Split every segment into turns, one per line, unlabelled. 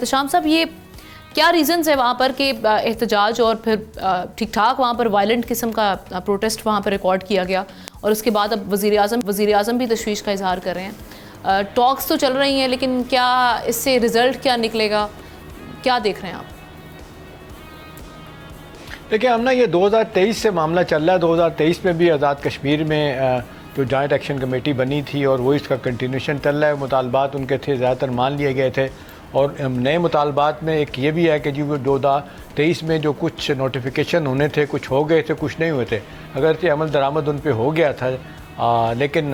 एहतशाम साहब, ये क्या रीज़न्स है वहाँ पर कि एहतजाज और फिर ठीक ठाक वहाँ पर वायलेंट किस्म का प्रोटेस्ट वहाँ पर रिकॉर्ड किया गया और उसके बाद अब वज़ीर आज़म भी तशवीश का इजहार कर रहे हैं। टॉक्स तो चल रही हैं, लेकिन क्या इससे रिज़ल्ट क्या निकलेगा, क्या देख रहे हैं आप?
देखिए, हम ना ये 2023 से मामला चल रहा है। 2023 में भी आज़ाद कश्मीर में जो जॉइंट एक्शन कमेटी बनी थी और वो इसका कंटिन्यूशन चल रहा है। मुतालबात उनके थे, ज़्यादातर मान लिए गए थे और नए मुतालबात में एक ये भी है कि जी वो 2023 में जो कुछ नोटिफिकेशन होने थे, कुछ हो गए थे, कुछ नहीं हुए थे। अगर से अमल दरामद उन पर हो गया था, लेकिन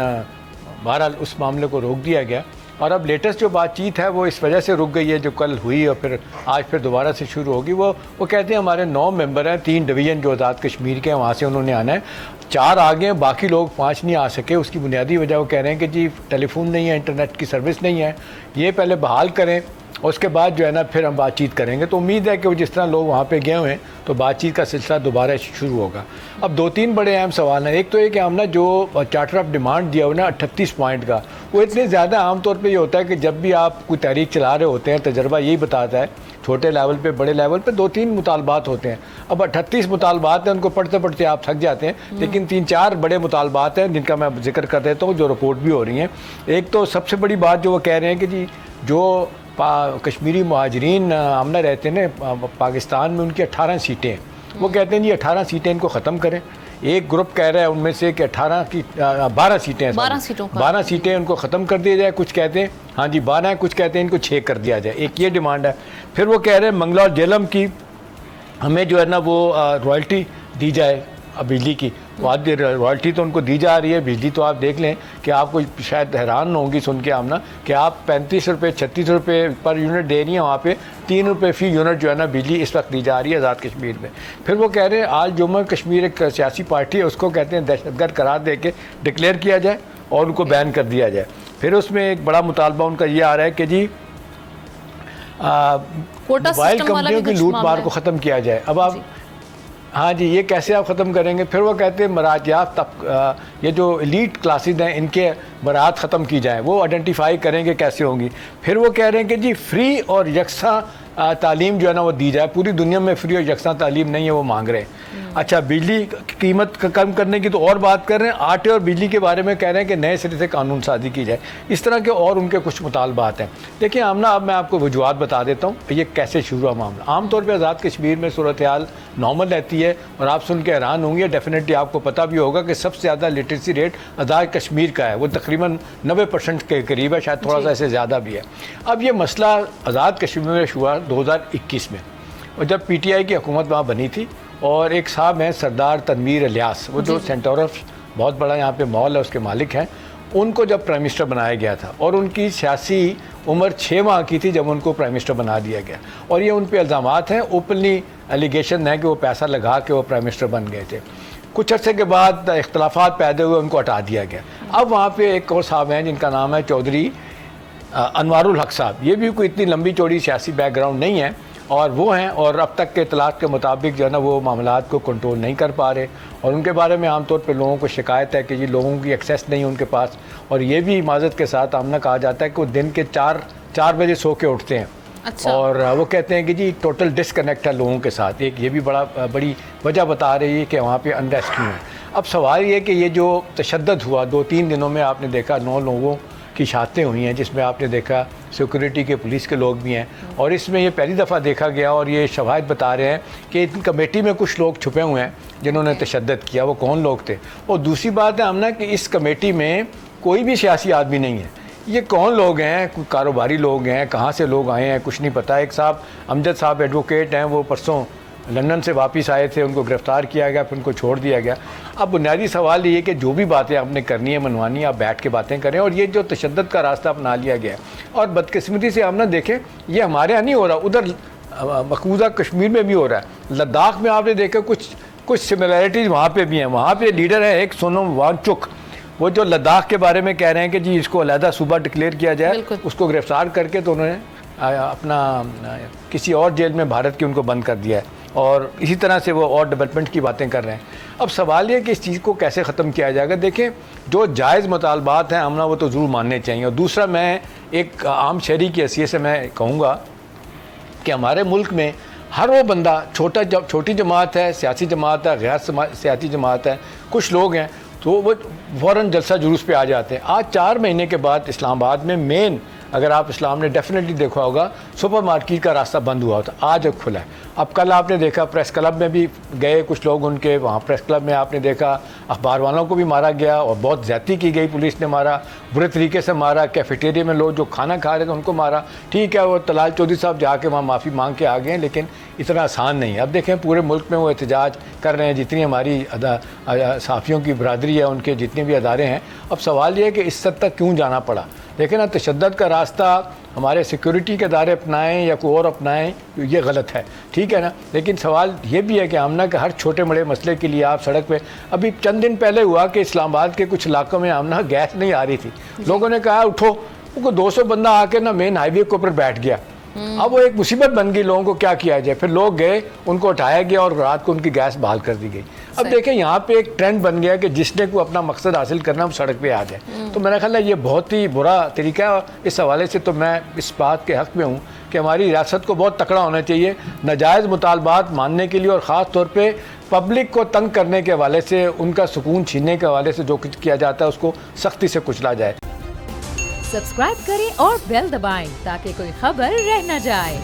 बहरहाल उस मामले को रोक दिया गया। और अब लेटेस्ट जो बातचीत है वो इस वजह से रुक गई है, जो कल हुई और फिर आज फिर दोबारा से शुरू होगी। वो कहते हैं हमारे 9 मेंबर हैं, 3 डिवीज़न जो आज़ाद कश्मीर के हैं वहाँ से उन्होंने आना है। 4 आ गए हैं, बाकी लोग 5 नहीं आ सके। उसकी बुनियादी वजह वो कह रहे हैं कि जी टेलीफोन नहीं है, इंटरनेट की सर्विस नहीं है, ये पहले बहाल करें और उसके बाद जो है ना फिर हम बातचीत करेंगे। तो उम्मीद है कि वो जिस तरह लोग वहाँ पे गए हुए हैं तो बातचीत का सिलसिला दोबारा शुरू होगा। अब 2-3 बड़े अहम सवाल हैं। एक तो ये कि हमने जो चार्टर ऑफ डिमांड दिया हुआ ना 38 पॉइंट का, वो इतने ज़्यादा आमतौर पर ये होता है कि जब भी आप कोई तहरीक चला रहे होते हैं, तजर्बा यही बताता है, छोटे लेवल पे बड़े लेवल पे 2-3 मुतालबात होते हैं। अब 38 मुतालबात हैं, उनको पढ़ते पढ़ते आप थक जाते हैं, लेकिन 3-4 बड़े मुतालबात हैं जिनका मैं जिक्र कर देता हूँ, जो रिपोर्ट भी हो रही हैं। एक तो सबसे बड़ी बात जो वो कह रहे हैं कि जी जो कश्मीरी मुहाजिरीन आमना रहते हैं ना पाकिस्तान में, उनकी 18 सीटें हैं। वो कहते हैं जी 18 सीटें इनको ख़त्म करें। एक ग्रुप कह रहा है उनमें से कि 12 सीटें हैं, 12 सीटें उनको ख़त्म कर दिया जाए। कुछ कहते हैं हाँ जी 12 है, कुछ कहते हैं इनको 6 कर दिया जाए। एक ये डिमांड है। फिर वो कह रहे हैं मंगला और जेलम की हमें जो है ना वो रॉयल्टी दी जाए बिजली की। आधी रॉयल्टी तो उनको दी जा रही है, बिजली तो आप देख लें कि आपको शायद हैरान होंगी सुन के आमना कि आप 35 रुपये 36 रुपये पर यूनिट दे रही हैं, वहाँ पे 3 रुपये फ़ी यूनिट जो है ना बिजली इस वक्त दी जा रही है आज़ाद कश्मीर में। फिर वो कह रहे हैं आज जम्मू कश्मीर एक सियासी पार्टी है, उसको कहते हैं दहशतगर्द करार दे के डिक्लेयर किया जाए और उनको बैन कर दिया जाए। फिर उसमें एक बड़ा मुतालबा उनका ये आ रहा है कि जी मोबाइल कंपनियों की लूट मार को ख़त्म किया जाए। अब आप हाँ जी, ये कैसे आप ख़त्म करेंगे? फिर वो कहते हैं मराजियात तब ये जो एलीट क्लासेज हैं इनके बरात ख़त्म की जाए, वो आइडेंटिफाई करेंगे कैसे होंगी। फिर वो कह रहे हैं कि जी फ्री और यकसा तालीम जो है ना वो दी जाए। पूरी दुनिया में फ्री और यकसा तालीम नहीं है, वो मांग रहे हैं। अच्छा, बिजली की कीमत कम करने की तो और बात कर रहे हैं। आटे और बिजली के बारे में कह रहे हैं कि नए सिरे से कानून साजी की जाए। इस तरह के और उनके कुछ मुतालबात हैं। देखिए आमना, अब मैं आपको वजूहात बता देता हूँ ये कैसे शुरू हुआ मामला। आमतौर पर आज़ाद कश्मीर में सूरत हाल नॉर्मल रहती है और आप सुन के हैरान होंगे, डेफिनेटली आपको पता भी होगा कि सबसे ज़्यादा लिटरेसी रेट आज़ाद कश्मीर का है, वो तकरीबन 90% के करीब है, शायद थोड़ा सा इससे ज़्यादा भी है। अब ये मसला आज़ाद कश्मीर में हुआ 2021 में, और जब PTI की हुकूमत वहाँ बनी थी और एक साहब हैं सरदार तनवीर इलियास, वो जो सेंटोरफ बहुत बड़ा यहाँ पे मॉल है उसके मालिक हैं, उनको जब प्राइम मिनिस्टर बनाया गया था और उनकी सियासी उम्र 6 माह की थी जब उनको प्राइम मिनिस्टर बना दिया गया। और ये उन पे इल्ज़ामात हैं, ओपनली एलिगेशन है कि वो पैसा लगा के वो प्राइम मिनिस्टर बन गए थे। कुछ अर्से के बाद इख्तलाफात पैदा हुए, उनको हटा दिया गया। अब वहाँ पे एक और साहब हैं जिनका नाम है चौधरी अनवारुल हक साहब। ये भी कोई इतनी लंबी चौड़ी सियासी बैकग्राउंड नहीं है और वो हैं, और अब तक के इतलात के मुताबिक जो है ना वो मामलात को कंट्रोल नहीं कर पा रहे। और उनके बारे में आमतौर पर लोगों को शिकायत है कि ये लोगों की एक्सेस नहीं है उनके पास। और ये भी माजरत के साथ आमना कहा जाता है कि वो दिन के 4 बजे सो के उठते हैं। अच्छा। और वो कहते हैं कि जी टोटल डिसकनेक्ट है लोगों के साथ। एक ये भी बड़ी वजह बता रही है कि वहाँ पे अनरेस्ट क्यों है। अब सवाल ये कि ये जो तशद्दुद हुआ 2-3 दिनों में, आपने देखा 9 लोगों की शहादतें हुई हैं, जिसमें आपने देखा सिक्योरिटी के पुलिस के लोग भी हैं। और इसमें ये पहली दफ़ा देखा गया और ये शवाहिद बता रहे हैं कि इन कमेटी में कुछ लोग छुपे हुए हैं जिन्होंने तशद्दुद किया। वो कौन लोग थे? और दूसरी बात है हमने कि इस कमेटी में कोई भी सियासी आदमी नहीं है। ये कौन लोग हैं? कोई कारोबारी लोग हैं, कहाँ से लोग आए हैं कुछ नहीं पता। एक साहब अमजद साहब एडवोकेट हैं, वो परसों लंदन से वापस आए थे, उनको गिरफ़्तार किया गया, फिर उनको छोड़ दिया गया। अब बुनियादी सवाल ये कि जो भी बातें आपने करनी है मनवानी, आप बैठ के बातें करें। और ये जो तशद्दुद का रास्ता अपना लिया गया है, और बदकिस्मती से हम ना देखें ये हमारे यहाँ नहीं हो रहा, उधर मकबूजा कश्मीर में भी हो रहा है। लद्दाख में आपने देखा कुछ सिमिलैरिटीज़ वहाँ पर भी हैं। वहाँ पर लीडर है एक सोनम वांगचुक, वो जो लद्दाख के बारे में कह रहे हैं कि जी इसको अलहदा सूबा डिक्लेयर किया जाए, उसको गिरफ़्तार करके तो उन्होंने अपना किसी और जेल में भारत की उनको बंद कर दिया है। और इसी तरह से वो और डेवलपमेंट की बातें कर रहे हैं। अब सवाल ये कि इस चीज़ को कैसे ख़त्म किया जाएगा। देखें जो जायज़ मुतालबात हैं हमने वो तो ज़रूर मानने चाहिए। और दूसरा, मैं एक आम शहरी की हैसियत से मैं कहूँगा कि हमारे मुल्क में हर वो बंदा छोटी जमात है, सियासी जमात है, गैर सियासी जमात है, कुछ लोग हैं तो वो फ़ौरन जलसा जुलूस पे आ जाते हैं। आज 4 महीने के बाद इस्लामाबाद में मेन, अगर आप इस्लाम ने डेफिनेटली देखा होगा, सुपर मार्केट का रास्ता बंद हुआ था, आज अब खुला है। अब कल आपने देखा प्रेस क्लब में भी गए कुछ लोग उनके, वहाँ प्रेस क्लब में आपने देखा अखबार वालों को भी मारा गया और बहुत ज़्यादती की गई, पुलिस ने मारा, बुरे तरीके से मारा। कैफेटेरिया में लोग जो खाना खा रहे थे उनको मारा। ठीक है, वो तलाल चौधरी साहब जाके वहाँ माफ़ी मांग के आ गए हैं, लेकिन इतना आसान नहीं है। अब देखें पूरे मुल्क में वो एहतजाज कर रहे हैं, जितनी हमारी सहाफ़ियों की बरादरी है, उनके जितने भी अदारे हैं। अब सवाल ये है कि इस हद तक क्यों जाना पड़ा। लेकिन ना तशद्दुद का रास्ता हमारे सिक्योरिटी के अदारे अपनाएं या कोई और अपनाएं, ये गलत है, ठीक है ना। लेकिन सवाल ये भी है कि आमना के हर छोटे बड़े मसले के लिए आप सड़क पे, अभी चंद दिन पहले हुआ कि इस्लामाबाद के कुछ इलाकों में आमना गैस नहीं आ रही थी, लोगों ने कहा उठो, उनको 200 बंदा आके ना मेन हाईवे के ऊपर बैठ गया। अब वो एक मुसीबत बन गई, लोगों को क्या किया जाए। फिर लोग गए, उनको उठाया गया और रात को उनकी गैस बहाल कर दी गई। अब देखें यहाँ पे एक ट्रेंड बन गया कि जिसने को अपना मकसद हासिल करना वो सड़क पे आ जाए। तो मेरा ख्याल है ये बहुत ही बुरा तरीका है। और इस हवाले से तो मैं इस बात के हक़ में हूँ कि हमारी रियासत को बहुत तकड़ा होना चाहिए, नाजायज़ मुतालबात मानने के लिए और ख़ास तौर पर पब्लिक को तंग करने के हवाले से, उनका सुकून छीनने के हवाले से जो कुछ किया जाता है उसको सख्ती से कुचला जाए।
सब्सक्राइब करें और बेल दबाएं ताकि कोई खबर रह न जाए।